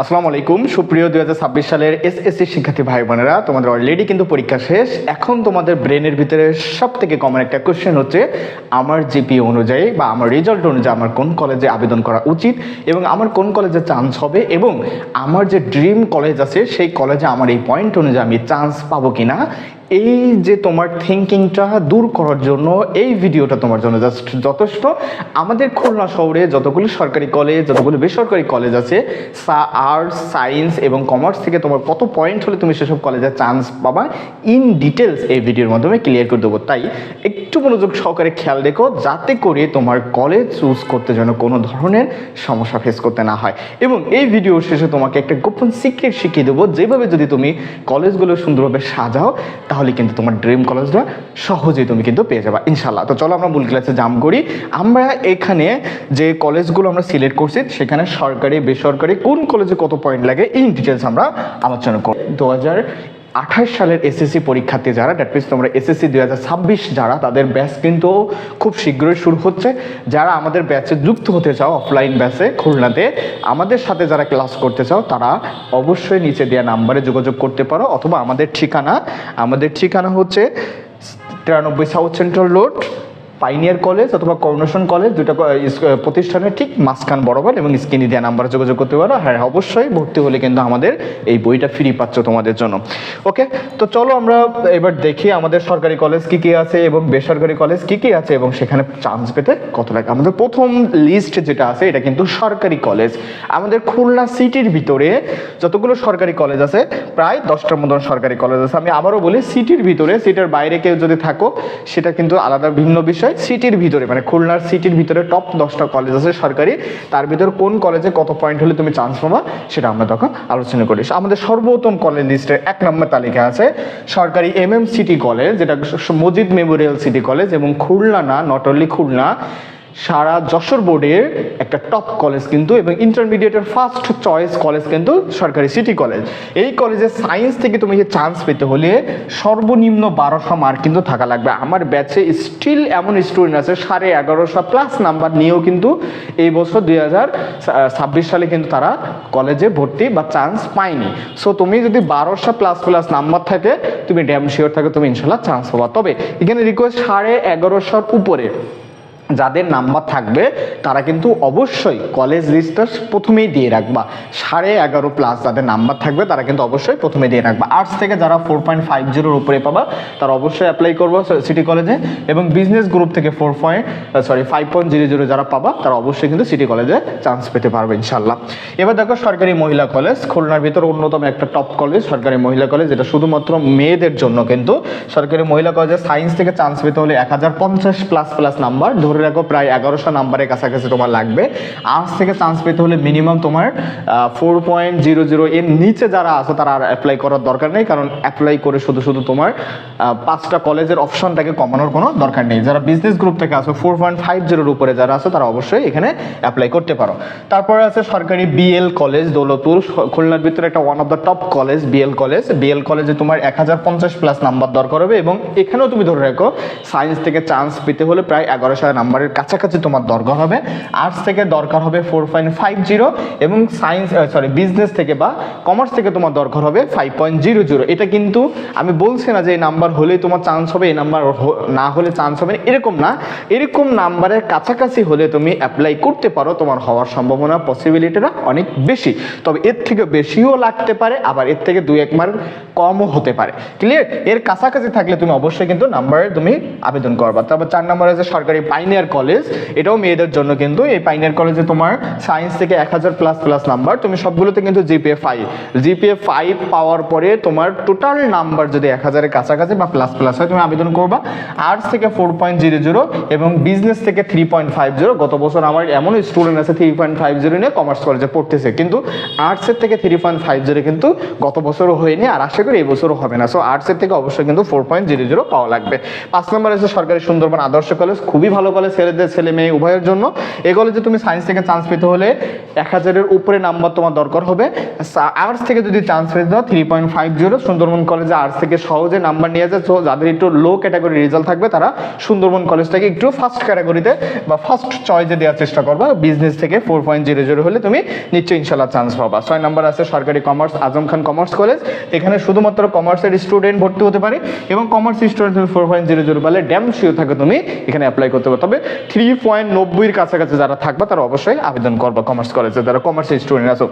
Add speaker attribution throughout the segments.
Speaker 1: আসসালামু আলাইকুম সুপ্রিয় 2026 সালের এসএসসি শিক্ষার্থী ভাই বোনেরা, তোমাদের অলরেডি কিন্তু পরীক্ষা শেষ। এখন তোমাদের ব্রেনের ভিতরে সব থেকে কমন একটা কোশ্চেন হচ্ছে আমার জিপি অনুযায়ী বা আমার রেজাল্ট অনুযায়ী আমার কোন কলেজে আবেদন করা উচিত এবং আমার কোন কলেজে চান্স হবে এবং আমার যে ড্রিম কলেজ আছে সেই কলেজে আমার এই পয়েন্ট অনুযায়ী আমি চান্স পাবো কিনা। এই যে তোমার থিঙ্কিংটা দূর করার জন্য এই ভিডিওটা তোমার জন্য জাস্ট যথেষ্ট। আমাদের খুলনা শহরে যতগুলো সরকারি কলেজ যতগুলো বেসরকারি কলেজ আছে, আর্টস সায়েন্স এবং কমার্স থেকে তোমার কত পয়েন্ট হলে তুমি সেসব কলেজে চান্স পাবা ইন ডিটেলস এই ভিডিওর মাধ্যমে ক্লিয়ার করে দেবো। তাই একটু মনোযোগ সহকারে খেয়াল রেখো যাতে করে তোমার কলেজ চুজ করতে যেন কোনো ধরনের সমস্যা ফেস করতে না হয়। এবং এই ভিডিও শেষে তোমাকে একটা গোপন সিক্রেট শিখিয়ে দেবো, যেভাবে যদি তুমি কলেজগুলো সুন্দরভাবে সাজাও তাহলে কিন্তু তোমার ড্রিম কলেজটা সহজেই তুমি কিন্তু পেয়ে যাবা ইনশাল্লাহ। তো চলো আমরা মূল ক্লাসে জাম্প করি। আমরা এখানে যে কলেজগুলো আমরা সিলেক্ট করছি সেখানে সরকারি বেসরকারি কোন কলেজে কত পয়েন্ট লাগে ইন ডিটেলস আমরা আলোচনা করি। 2028 সালের এসএসসি পরীক্ষার্থী যারা, দ্যাট মিনস তোমরা এসএসসি 2026 যারা, তাদের ব্যাচ কিন্তু খুব শীঘ্রই শুরু হচ্ছে। যারা আমাদের ব্যাচে যুক্ত হতে চাও অফলাইন ব্যাচে খুলনাতে আমাদের সাথে যারা ক্লাস করতে চাও তারা অবশ্যই নিচে দেওয়া নাম্বারে যোগাযোগ করতে পারো, অথবা আমাদের ঠিকানা হচ্ছে 93 south central road, pioneer college অথবা করোনেশন কলেজ, দুটো প্রতিষ্ঠানের ঠিক মাঝখান বরাবর, এবং স্ক্রিনে দেওয়া নাম্বারে যোগাযোগ করতে পারো। হ্যাঁ অবশ্যই ভর্তি হলে কিন্তু আমাদের এই বইটা ফ্রি পাচ্ছ তোমাদের জন্য। ওকে, তো চলো আমরা এবার দেখি আমাদের সরকারি কলেজ কী কী আছে এবং বেসরকারি কলেজ কী কী আছে এবং সেখানে চান্স পেতে কত লাগে। আমাদের প্রথম লিস্ট যেটা আছে এটা কিন্তু সরকারি কলেজ। আমাদের খুলনা সিটির ভিতরে যতগুলো সরকারি কলেজ আছে প্রায় 10টার মতন সরকারি কলেজ আছে। আমি আবারও বলি, সিটির ভিতরে, সিটির বাইরে কেউ যদি থাকো সেটা কিন্তু আলাদা ভিন্ন বিষয়। সিটির ভিতরে মানে খুলনার সিটির ভিতরে টপ 10টা কলেজ আছে সরকারি, তার ভিতরে কোন কলেজে কত পয়েন্ট হলে তুমি চান্স পাবা সেটা আমরা তখন আলোচনা করি। আমাদের সর্বোত্তম কলেজ লিস্টের 1 নম্বর তালিকা আছে সরকারি MM সিটি কলেজ, যেটা মজিদ মেমোরিয়াল সিটি কলেজ, এবং খুলনা না, নট অনলি খুলনা, সারা যশোর বোর্ডের একটা টপ কলেজ কিন্তু, এবং ইন্টারমিডিয়েটের ফার্স্ট চয়েস কলেজ কিন্তু সরকারি সিটি কলেজ। এই কলেজে সায়েন্স থেকে তুমি চান্স পেতে হলে সর্বনিম্ন 1200 মার্ক কিন্তু থাকা লাগবে। আমার ব্যাচে স্টিল এমন স্টুডেন্ট আছে 1150 প্লাস নাম্বার নিয়েও কিন্তু এই বছর 2026 সালে কিন্তু তারা কলেজে ভর্তি বা চান্স পায়নি। সো তুমি যদি 1200 প্লাস নাম্বার থাকে তুমি ড্যাম শিওর থাকে তুমি ইনশাল্লাহ চান্স পাবা। তবে এখানে রিকোয়েস্ট 1150 উপরে যাদের নাম্বার থাকবে তারা কিন্তু অবশ্যই কলেজ লিস্টটা প্রথমেই দিয়ে রাখবা। 11.5 প্লাস যাদের নাম্বার থাকবে তারা কিন্তু অবশ্যই প্রথমে দিয়ে রাখবা। আর্টস থেকে যারা 4.50 উপরে পাবা তারা অবশ্যই অ্যাপ্লাই করবো সিটি কলেজে, এবং বিজনেস গ্রুপ থেকে 5.00 যারা পাবা তারা অবশ্যই কিন্তু সিটি কলেজে চান্স পেতে পারবে ইনশাল্লাহ। এবার দেখো সরকারি মহিলা কলেজ, খুলনার ভিতর অন্যতম একটা টপ কলেজ সরকারি মহিলা কলেজ, যেটা শুধুমাত্র মেয়েদের জন্য কিন্তু। সরকারি মহিলা কলেজে সায়েন্স থেকে চান্স পেতে হলে 1050 প্লাস নাম্বার ধরে রাখো, প্রায় 1100 নাম্বারের কাছাকাছি তোমার লাগবে। আর্টস থেকে চান্স পেতে হলে মিনিমাম তোমার 4.00 এর নিচে যারা আছে তারা আর অ্যাপ্লাই করার দরকার নেই, কারণ অ্যাপ্লাই করে শুধু তোমার 5টা কলেজের অপশনটাকে কমানোর কোনো দরকার নেই। যারা বিজনেস গ্রুপ থেকে আছে 4.50 উপরে যারা আছে তারা অবশ্যই এখানে অ্যাপ্লাই করতে পারো। তারপরে আছে সরকারি BL কলেজ দৌলতপুর, খুলনার ভিতরে একটা one of the top college BL কলেজে তোমার 1050 প্লাস নাম্বার দরকার হবে, এবং এখানেও তুমি ধরে রাখো সায়েন্স থেকে চান্স পেতে হলে প্রায় 1100 নাম্বারের কাছাকাছি তোমার দরকার হবে। আর্টস থেকে দরকার হবে 4.50, এবং বিজনেস থেকে বা কমার্স থেকে তোমার দরকার হবে 5.00। এটা কিন্তু আমি বলছি না যে এই নাম্বার হলেই তোমার চান্স হবে, এই নাম্বার না হলে চান্স হবে না, এরকম না। এরকম নাম্বারের কাছাকাছি হলে তুমি অ্যাপ্লাই করতে পারো, তোমার হওয়ার সম্ভাবনা পসিবিলিটিটা অনেক বেশি। তবে এর থেকে বেশিও লাগতে পারে, আবার এর থেকে 2-1 মার্ক কমও হতে পারে। ক্লিয়ার? এর কাছাকাছি থাকলে তুমি অবশ্যই কিন্তু নাম্বারে তুমি আবেদন করবা। তারপর 4 নম্বরে আছে সরকারি পাইনিয়ার কলেজ, এটাও মেয়েদের জন্য কিন্তু। এই পাইনিয়ার কলেজে তোমার সায়েন্স থেকে 1000 প্লাস নাম্বার, তুমি সবগুলোতে কিন্তু জিপিএ 5 পাওয়ার পরে তোমার টোটাল নাম্বার যদি 1000-এর কাছাকাছি বা প্লাস হয় তুমি আবেদন করবা। আর্টস থেকে 4.00 এবং বিজনেস থেকে 3.50। গত বছর আমার এমন স্টুডেন্ট আছে 3.50 নিয়ে কমার্স কলেজে পড়তেছে, কিন্তু আর্টসের থেকে 3.50 কিন্তু গত বছরও হয়নি, আর আশা করি এই বছরও হবে না। সো আর্টসের থেকে অবশ্যই কিন্তু 4.00 পাওয়া লাগবে। 5 নম্বর আছে সরকারি সুন্দরবন আদর্শ কলেজ, খুবই ভালো কলেজ কলেজ ছেলেদের ছেলে মেয়ে উভয়ের জন্য। এই কলেজে তুমি সায়েন্স থেকে চান্স পেতে হলে 1000-এর উপরে নাম্বার তোমার দরকার হবে। আর্টস থেকে যদি চান্স পেতে দাও 3.50। সুন্দরবন কলেজে আর্টস থেকে সহজে নাম্বার নিয়ে যায়। তো যাদের একটু লো ক্যাটাগরি রেজাল্ট থাকবে তারা সুন্দরবন কলেজটাকে একটু ফার্স্ট ক্যাটাগরিতে বা ফার্স্ট চয়েসে দেওয়ার চেষ্টা করবা। বিজনেস থেকে 4.00 হলে তুমি নিশ্চয়ই ইনশাল্লাহ চান্স পাবা। 6 নম্বর আছে সরকারি commerce Azam Khan commerce college. এখানে শুধুমাত্র কমার্সের স্টুডেন্ট ভর্তি হতে পারে এবং কমার্স স্টুডেন্ট তুমি 4.00 পেলে ড্যাম শিওর থাকে তুমি এখানে অ্যাপ্লাই করতে পারো। তবে 3.90-এর কাছাকাছি যারা থাকবা তারা অবশ্যই আবেদন করবা কমার্স কলেজে, যারা কমার্সের স্টুডেন্ট আছো।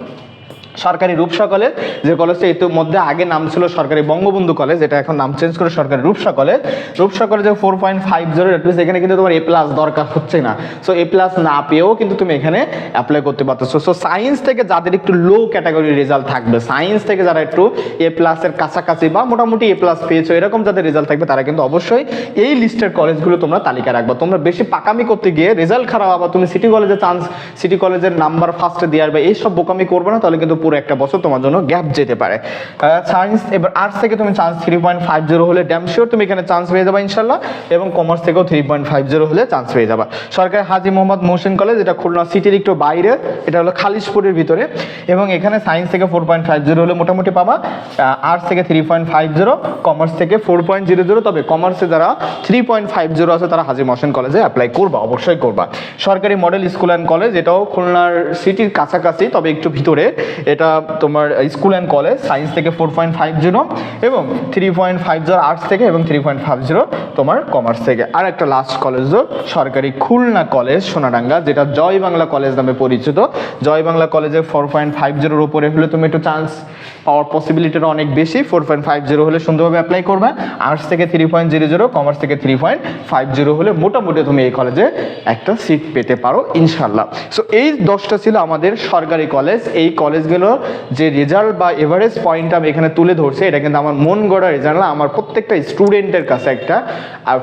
Speaker 1: সরকারি রূপসা কলেজ, যে কলেজটা ইতিমধ্যে আগে নাম ছিল সরকারি বঙ্গবন্ধু কলেজ, এটা এখন নাম চেঞ্জ করে সরকারি রূপসা কলেজ। রূপসা কলেজে 4.50 অ্যাটলিস্ট এখানে কিন্তু তোমার A+ দরকার হচ্ছে না। সো A+ না পেয়েও কিন্তু তুমি এখানে অ্যাপ্লাই করতে পারতেছো। সো সায়েন্স থেকে যাদের একটু লো ক্যাটাগরি রেজাল্ট থাকবে, সায়েন্স থেকে যারা একটু A+ এর কাছাকাছি বা মোটামুটি A+ পেয়েছো এরকম যাদের রেজাল্ট থাকবে তারা কিন্তু অবশ্যই এই লিস্টের কলেজগুলো তোমরা তালিকা রাখবা। তোমরা বেশি পাকামি করতে গিয়ে রেজাল্ট খারাপ আবার তুমি সিটি কলেজে চান্স, সিটি কলেজের নাম্বার ফার্স্টে দিয়ে আসবে, এইসব বোকামি করবে না, তাহলে কিন্তু পুরো একটা বছর তোমার জন্য গ্যাপ যেতে পারে। সায়েন্স এবার আর্টস থেকে তুমি চান্স 3.50 হলে ড্যাম শিওর তুমি এখানে চান্স পেয়ে যাবে ইনশাল্লাহ, এবং কমার্স থেকেও 3.50 হলে চান্স পেয়ে যাবা। সরকারি হাজী মোহাম্মদ মহসিন কলেজ, এটা খুলনা সিটির একটু বাইরে, এটা হলো খালিশপুরের ভিতরে, এবং এখানে সায়েন্স থেকে 4.50 হলে মোটামুটি পাবা। আর্টস থেকে 3.50, কমার্স থেকে 4.00। তবে কমার্সে যারা 3.50 আছে তারা হাজী মহসিন কলেজে অ্যাপ্লাই করবা, অবশ্যই করবা। সরকারি মডেল স্কুল অ্যান্ড কলেজ, এটাও খুলনার সিটির কাছাকাছি তবে একটু ভিতরে, এটা তোমার স্কুল অ্যান্ড কলেজ, সায়েন্স থেকে 4.50 এবং 3.50 আর্টস থেকে এবং 3.50 তোমার কমার্স থেকে। আর একটা লাস্ট কলেজ সরকারি খুলনা কলেজ সোনাডাঙ্গা, যেটা জয় বাংলা কলেজ নামে পরিচিত। জয় বাংলা কলেজে 4.50 উপরে হলে তুমি একটু চান্স পাওয়ার পসিবিলিটিটা অনেক বেশি। 4.50 হলে সুন্দরভাবে অ্যাপ্লাই করবে। আর্টস থেকে 3.00, কমার্স থেকে 3.50 হলে মোটামুটি তুমি এই কলেজে একটা সিট পেতে পারো ইনশাল্লাহ। সো এই 10টা ছিল আমাদের সরকারি কলেজ। এই কলেজগুলো যে রেজাল্ট বা এভারেজ পয়েন্ট আমি এখানে তুলে ধরছি, এটা কিন্তু আমার মন গড়া রেজাল্ট না, আমার প্রত্যেকটা স্টুডেন্টের কাছে একটা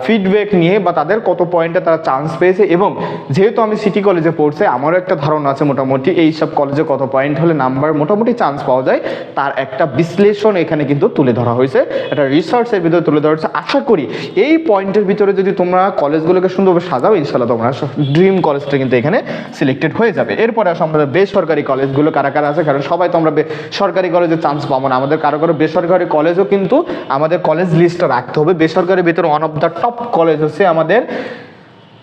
Speaker 1: ফিডব্যাক নিয়ে বা তাদের কত পয়েন্টে তারা চান্স পেয়েছে, এবং যেহেতু আমি সিটি কলেজে পড়ছি আমারও একটা ধারণা আছে মোটামুটি এই সব কলেজে কত পয়েন্ট হলে নাম্বার মোটামুটি চান্স পাওয়া যায়, তার একটা বিশ্লেষণ এখানে কিন্তু তুলে ধরা হয়েছে, একটা রিসার্চের ভিতরে তুলে ধরা হয়েছে। আশা করি এই পয়েন্টের ভিতরে যদি তোমরা কলেজগুলোকে সুন্দরভাবে সাজাও ইনশাল্লাহ তোমরা ড্রিম কলেজটা কিন্তু এখানে সিলেক্টেড হয়ে যাবে। এরপরে আসলে আমাদের বেসরকারি কলেজগুলো কারা কারা আছে, কারণ সবাই তো আমরা সরকারি কলেজে চান্স পাবো না, আমাদের কারো কারো বেসরকারি কলেজও কিন্তু আমাদের কলেজ লিস্টটা রাখতে হবে। বেসরকারির ভিতরে one of the top college হচ্ছে আমাদের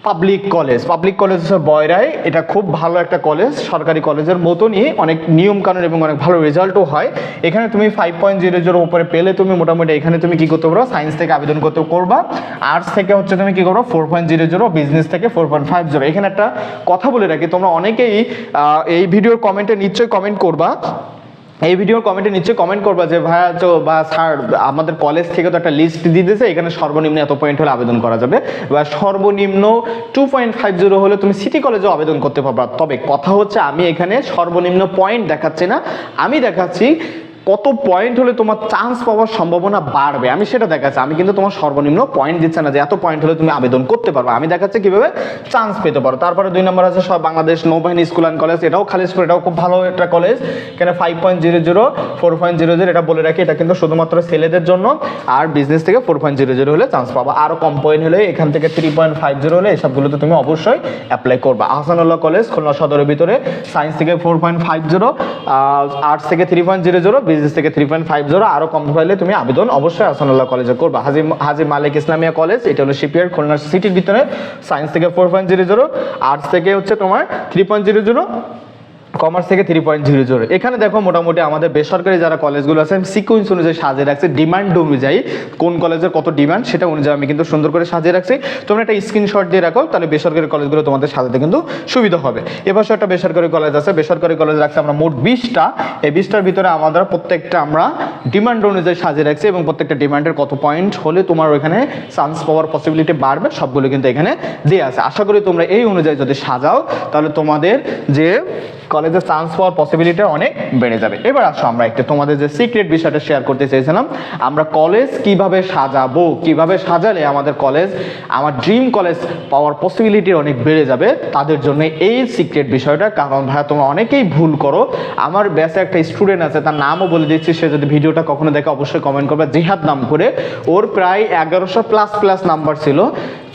Speaker 1: পাবলিক কলেজ। পাবলিক কলেজ হচ্ছে বয়রায়, এটা খুব ভালো একটা কলেজ, সরকারি কলেজের মতনই অনেক নিয়ম কানুন এবং অনেক ভালো রেজাল্টও হয়। এখানে তুমি 5.00 উপরে পেলে তুমি মোটামুটি এখানে তুমি কি করতে পারো, সায়েন্স থেকে আবেদন করতে করবা। আর্টস থেকে হচ্ছে তুমি কি করো 4.00, বিজনেস থেকে 4.50। এখানে একটা কথা বলে রাখি, তোমরা অনেকেই এই ভিডিওর কমেন্টে নিশ্চয়ই কমেন্ট করবা, এই ভিডিওর কমেন্টে নিচে কমেন্ট করবা যে ভাইয়া তো বা স্যার আমাদের কলেজ থেকে তো একটা লিস্ট দিয়ে দিয়েছে, এখানে সর্বনিম্ন এত পয়েন্ট হলে আবেদন করা যাবে, বা সর্বনিম্ন 2.50 হলে তুমি সিটি কলেজেও আবেদন করতে পারবা। তবে কথা হচ্ছে আমি এখানে সর্বনিম্ন পয়েন্ট দেখাচ্ছি না, আমি দেখাচ্ছি কত পয়েন্ট হলে তোমার চান্স পাওয়ার সম্ভাবনা বাড়বে, আমি সেটা দেখাচ্ছি। আমি কিন্তু তোমার সর্বনিম্ন পয়েন্ট দিচ্ছে না যে এত পয়েন্ট হলে তুমি আবেদন করতে পারবে, আমি দেখাচ্ছি কিভাবে চান্স পেতে পারো। তারপরে 2 নম্বর আছে সব বাংলাদেশ নৌবাহিনী স্কুল অ্যান্ড কলেজ, এটাও খালিশপুর, এটাও খুব ভালো একটা কলেজ। এখানে 5.00, 4.00, এটা বলে রাখি এটা কিন্তু শুধুমাত্র ছেলেদের জন্য। আর বিজনেস থেকে 4.00 হলে চান্স পাবা, আরও কম পয়েন্ট হলে এখান থেকে 3.50 হলে এসবগুলোতে তুমি অবশ্যই অ্যাপ্লাই করবা। আহসানুল্লাহ কলেজ খুলনা সদরের ভিতরে, সায়েন্স থেকে 4.50, আর্টস থেকে 3.00, বিজনেস থেকে 3.50, আরো কম পাইলে তুমি আবেদন অবশ্যই আহসানুল্লাহ কলেজে করবা। হাজী মালিক ইসলামিয়া কলেজ, এটা হলো শিপইয়ার্ড খুলনা সিটির ভিতরে, সায়েন্স থেকে 4.00, আর্টস থেকে হচ্ছে তোমার 3.00, কমার্স থেকে 3.00। এখানে দেখো মোটামুটি আমাদের বেসরকারি যারা কলেজগুলো আছে সিকোয়েন্স অনুযায়ী সাজিয়ে রাখছে, ডিমান্ড অনুযায়ী কোন কলেজের কত ডিমান্ড সেটা অনুযায়ী আমি কিন্তু সুন্দর করে সাজিয়ে রাখছি। তোমরা একটা স্ক্রিনশট দিয়ে রাখো, তাহলে বেসরকারি কলেজগুলো তোমাদের সাজাতে কিন্তু সুবিধা হবে। এবার একটা বেসরকারি কলেজ আছে, বেসরকারি কলেজ রাখছে আমরা মোট 20টা, এই 20টার ভিতরে আমাদের প্রত্যেকটা আমরা ডিমান্ড অনুযায়ী সাজিয়ে রাখছি, এবং প্রত্যেকটা ডিমান্ডের কত পয়েন্ট হলে তোমার ওইখানে চান্স পাওয়ার পসিবিলিটি বাড়বে সবগুলো কিন্তু এখানে দেওয়া আছে। আশা করি তোমরা এই অনুযায়ী যদি সাজাও তাহলে তোমাদের যে কলেজে চান্স পাওয়ার পসিবিলিটি অনেক বেড়ে যাবে। এবার আসো আমরা একটা তোমাদের যে সিক্রেট বিষয়টা শেয়ার করতে চাইছিলাম, আমরা কলেজ কিভাবে সাজাবো, কিভাবে সাজালে আমাদের কলেজ আমার ড্রিম কলেজ পাওয়ার পসিবিলিটি অনেক বেড়ে যাবে, তাদের জন্য এই সিক্রেট বিষয়টা। কারণ ভাইয়া তোমরা অনেকেই ভুল করো, আমার ব্যাচে একটা স্টুডেন্ট আছে, তার নামও বলে দিচ্ছি, সে যদি ভিডিওটা কখনো দেখে অবশ্যই কমেন্ট করবে, জিহাদ নাম করে, ওর প্রায় 1100+ নাম্বার ছিল,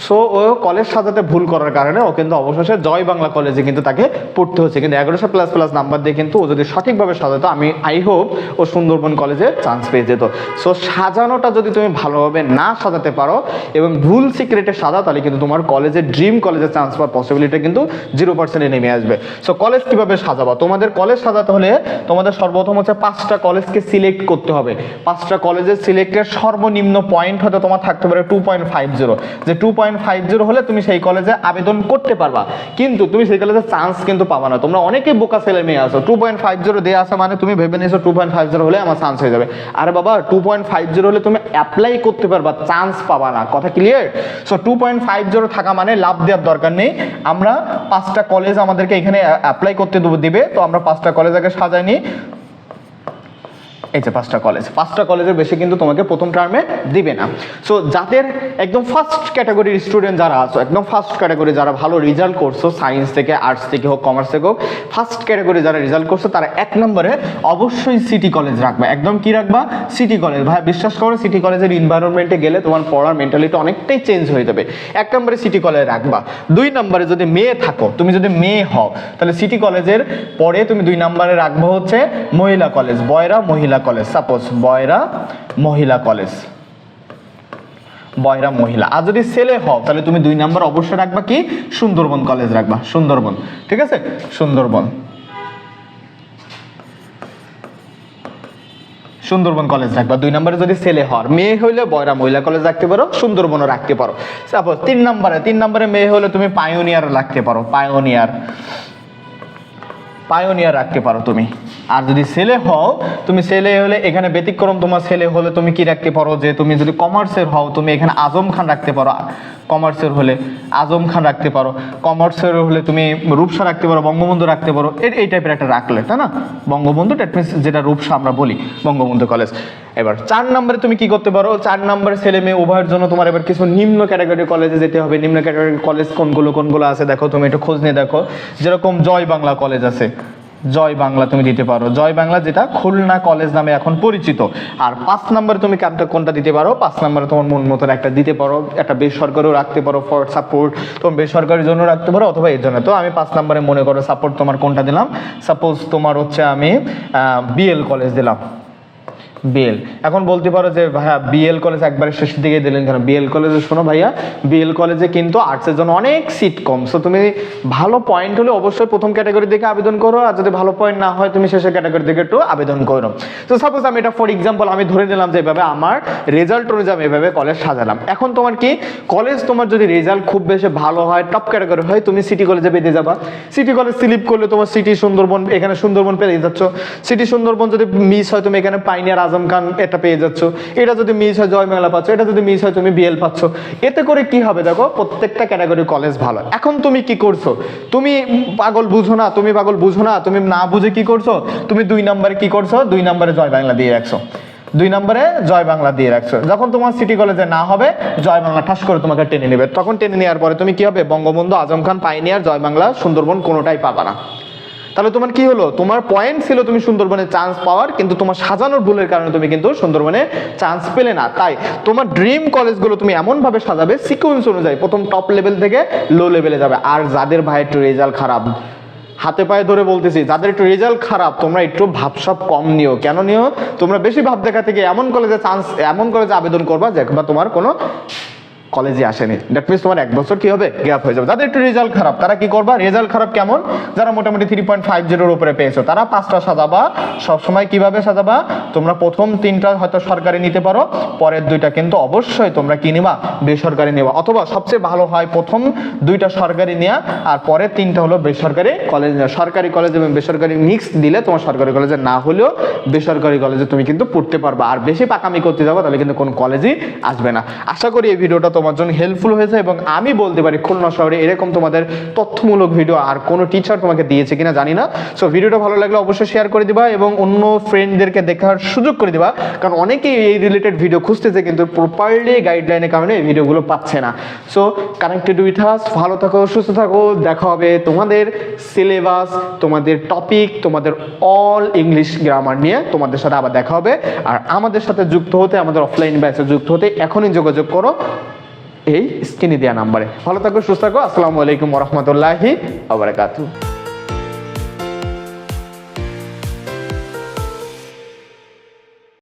Speaker 1: সো ও কলেজ সাজাতে ভুল করার কারণে ও কিন্তু অবশেষে জয় বাংলা কলেজে কিন্তু তাকে পড়তে হচ্ছে, কিন্তু 1100 প্লাস প্লাস নাম্বার দিয়ে কিন্তু ও যদি সঠিকভাবে সাজাতো আমি আই হোপ ও সুন্দরবন কলেজে চান্স পেয়ে যেত। সো সাজানোটা যদি তুমি ভালোভাবে না সাজাতে পারো এবং ভুল সিক্রেটে সাজাও তাহলে কিন্তু তোমার কলেজের ড্রিম কলেজে চান্স পাওয়ার পসিবিলিটি কিন্তু 0% নেমে আসবে। সো কলেজ কিভাবে সাজাবা, তোমাদের কলেজ সাজাতে হলে তোমাদের সর্বপ্রথম হচ্ছে 5টা কলেজকে সিলেক্ট করতে হবে। 5টা কলেজের সিলেক্টের সর্বনিম্ন পয়েন্ট হয়তো তোমার থাকতে পারে 2.50, যে 2.50 হলে তুমি সেই কলেজে আবেদন করতে পারবা, কিন্তু তুমি সেই কলেজে চান্স কিন্তু পাবা না। তোমরা অনেকেই বোকা ছেলে মেয়ে আসো, 2.50 দিয়ে আসা মানে তুমি ভেবে নিয়েছো 2.50 হলে আমার চান্স হয়ে যাবে। আরে বাবা 2.50 হলে তুমি অ্যাপ্লাই করতে পারবা, চান্স পাবা না, কথা ক্লিয়ার? সো 2.50 থাকা মানে লাভ দেওয়ার দরকার নেই। আমরা 5টা কলেজ আমাদেরকে এখানে অ্যাপ্লাই করতে দিবে, তো আমরা 5টা কলেজ আগে সাজাই নিই। এই যে 5টা কলেজের বেশি কিন্তু তোমাকে প্রথম টার্মে দিবে না। সো যাদের একদম ফার্স্ট ক্যাটাগরির স্টুডেন্ট যারা আছো, একদম ফার্স্ট ক্যাটাগরি যারা ভালো রেজাল্ট করছো, সায়েন্স থেকে আর্টস থেকে হোক কমার্স থেকে হোক, ফার্স্ট ক্যাটাগরি যারা রেজাল্ট করছো তারা 1 নম্বরে অবশ্যই সিটি কলেজ রাখবা। একদম কি রাখবা? City college. ভাই বিশ্বাস করো সিটি কলেজের এনভায়রনমেন্টে গেলে তোমার পড়ার মেন্টালিটি অনেকটাই চেঞ্জ হয়ে যাবে। 1 নম্বরে সিটি কলেজ রাখবা। 2 নম্বরে যদি মেয়ে থাকো, তুমি যদি মেয়ে হও তাহলে সিটি কলেজের পরে তুমি 2 নম্বরে রাখবা হচ্ছে মহিলা কলেজ, বয়রা মহিলা কলেজ। সাপোজ বয়রা মহিলা কলেজ, বয়রা মহিলা। আর যদি ছেলে হও তাহলে তুমি 2 নম্বর অবশ্যই রাখবা কি? সুন্দরবন কলেজ রাখবা, সুন্দরবন। ঠিক আছে, সুন্দরবন, সুন্দরবন কলেজ রাখবা 2 নম্বরে যদি ছেলে হওয়ার। মেয়ে হইলে বয়রা মহিলা কলেজ রাখতে পারো, সুন্দরবনও রাখতে পারো। সাপোজ 3 নম্বরে মেয়ে হলে তুমি পায়োনিয়ার রাখতে পারো, পায়োনিয়ার রাখতে পারো তুমি। আর যদি ছেলে হও, তুমি ছেলে হলে এখানে ব্যতিক্রম, তোমার ছেলে হলে তুমি কি রাখতে পারো, যে তুমি যদি কমার্সের হও তুমি এখানে আজম খান রাখতে পারো, কমার্সের হলে আজম খান রাখতে পারো, কমার্সের হলে তুমি রূপসা রাখতে পারো, বঙ্গবন্ধু রাখতে পারো, এই টাইপের একটা রাখলে, তাই না? বঙ্গবন্ধু দ্যাট মিনস যেটা রূপসা আমরা বলি, বঙ্গবন্ধু কলেজ। এবার 4 নম্বরে তুমি কি করতে পারো? 4 নম্বরে ছেলে মেয়ে উভয়ের জন্য তোমার এবার কিছু নিম্ন ক্যাটাগরি কলেজে যেতে হবে। নিম্ন ক্যাটাগরি কলেজ কোনগুলো আছে দেখো, তুমি একটু খোঁজ নিয়ে দেখো। যেরকম জয় বাংলা কলেজ আছে, জয় বাংলা তুমি দিতে পারো, জয় বাংলা যেটা খুলনা কলেজ নামে এখন পরিচিত। আর 5 নম্বরে তুমি কোনটা দিতে পারো? 5 নম্বরে তোমার মন মতন একটা দিতে পারো, একটা বেসরকারিও রাখতে পারো ফর সাপোর্ট, তোমার বেসরকারির জন্য রাখতে পারো অথবা এর জন্য। তো আমি 5 নম্বরে মনে করো সাপোর্ট তোমার কোনটা দিলাম, সাপোজ তোমার হচ্ছে আমি বিএল কলেজ দিলাম, বিএল। এখন বলতে পারো যে ভাইয়া বিএল কলেজ একবারে শেষের দিকে দিলেন কেন? বিএল কলেজে শোনো ভাইয়া, বিএল কলেজে কিন্তু আর্টসের জন্য অনেক সিট কম। সো তুমি ভালো পয়েন্ট হলে অবশ্যই প্রথম ক্যাটাগরি দেখে আবেদন করো, আর যদি ভালো পয়েন্ট না হয় তুমি শেষের ক্যাটাগরি দেখে একটু আবেদন করো। তো সাপোজ আমি এটা ফর এক্সাম্পল আমি ধরে নিলাম যে এভাবে আমার রেজাল্ট অনুযায়ী এভাবে কলেজ সাজালাম। এখন তোমার কি কলেজ, তোমার যদি রেজাল্ট খুব বেশি ভালো হয়, টপ ক্যাটাগরি হয়, তুমি সিটি কলেজে পেতে যাবা। সিটি কলেজ সিলেক্ট করলে তোমার সিটি সুন্দরবন, এখানে সুন্দরবন পেয়ে যাচ্ছ। সিটি সুন্দরবন যদি মিস হয় তুমি এখানে পাইনিয়ার আজম খান এটা পেয়ে যাচ্ছ। এটা যদি মিস হয় জয় বাংলা পাচ্ছ, এটা যদি মিস হয় তুমি বিএল পাচ্ছ। এতে করে কি হবে দেখো, প্রত্যেকটা ক্যাটাগরি কলেজ ভালো। এখন তুমি কি করছো? তুমি পাগল বুঝো না, তুমি না বুঝে কি করছো? তুমি 2 নম্বরে কি করছো? 2 নম্বরে জয় বাংলা দিয়ে রাখছো, 2 নম্বরে জয় বাংলা দিয়ে রাখছো। যখন তোমার সিটি কলেজে না হবে, জয় বাংলা ঠাস করে তোমাকে টেনে নেবে। তখন টেনে নেওয়ার পরে তুমি কি হবে? বঙ্গবন্ধু, আজম খান, পাইনিয়ার, জয় বাংলা, সুন্দরবন কোনোটাই পাবা না। তাহলে তোমার কি হলো? তোমার পয়েন্ট ছিল তুমি সুন্দরবনে চান্স পাওয়ার, কিন্তু তোমার সাজানোর ভুলের কারণে তুমি কিন্তু সুন্দরবনে চান্স পেলে না। তাই তোমার ড্রিম কলেজগুলো তুমি এমনভাবে সাজাবে সিকোয়েন্স অনুযায়ী, প্রথম টপ লেভেল থেকে লো লেভেলে যাবে। আর যাদের ভাই একটু রেজাল্ট খারাপ, হাতে পায়ে ধরে বলতেছি, যাদের একটু রেজাল্ট খারাপ তোমরা একটু ভাবসাব কম নিও। কেন নিও? তোমরা বেশি ভাব দেখা থেকে এমন কলেজে আবেদন করবা যেখানে তোমার কোনো কলেজে আসেনি। দ্যাট মিনস তোমার 1 বছর কি হবে? গ্যাপ হয়ে যাবে। যাদের একটু রেজাল্ট খারাপ তারা কি করবা? রেজাল্ট খারাপ কেমন? যারা মোটামুটি 3.50 উপরে পেয়েছো তারা 5টা সাজাবা। সবসময় কিভাবে সাজাবা? তোমরা প্রথম 3টা হয়তো সরকারি নিতে পারো, পরের 2টা কিন্তু অবশ্যই তোমরা কি নিবা? বেসরকারি নেবা। অথবা সবচেয়ে ভালো হয় প্রথম 2টা সরকারি নেওয়া আর পরের 3টা হলো বেসরকারি কলেজ নেওয়া। সরকারি কলেজ এবং বেসরকারি মিক্স দিলে তোমার সরকারি কলেজে না হলেও বেসরকারি কলেজে তুমি কিন্তু পড়তে পারবা। আর বেশি পাকামি করতে যাবো তাহলে কিন্তু কোন কলেজই আসবে না। আশা করি এই ভিডিওটা তোমার জন্য হেল্পফুল হয়েছে, এবং আমি বলতে পারি খুলনা শহরে এরকম তোমাদের তথ্যমূলক ভিডিও আর কোনো টিচার তোমাকে দিয়েছে কিনা জানি না। সো ভিডিওটা ভালো লাগলে অবশ্যই শেয়ার করে দিবা এবং অন্য ফ্রেন্ডদেরকে দেখার সুযোগ করে দিবা, কারণ অনেকেই এই রিলেটেড ভিডিও খুঁজতেছে কিন্তু প্রপারলি গাইডলাইনের কারণে এই ভিডিওগুলো পাচ্ছে না। সো কানেক্টেড উইথ আস, ভালো থাকো, সুস্থ থাকো। দেখা হবে তোমাদের সিলেবাস, তোমাদের টপিক, তোমাদের অল ইংলিশ গ্রামার নিয়ে তোমাদের সাথে আবার দেখা হবে। আর আমাদের সাথে যুক্ত হতে, আমাদের অফলাইন ব্যাচে যুক্ত হতে এখনই যোগাযোগ করো। এই স্ক্রিনে দেওয়া নাম্বারে। ভালো থাকো, সুস্থ থাকো। আসসালামু আলাইকুম ওয়া রাহমাতুল্লাহি ওয়া বারাকাতুহু।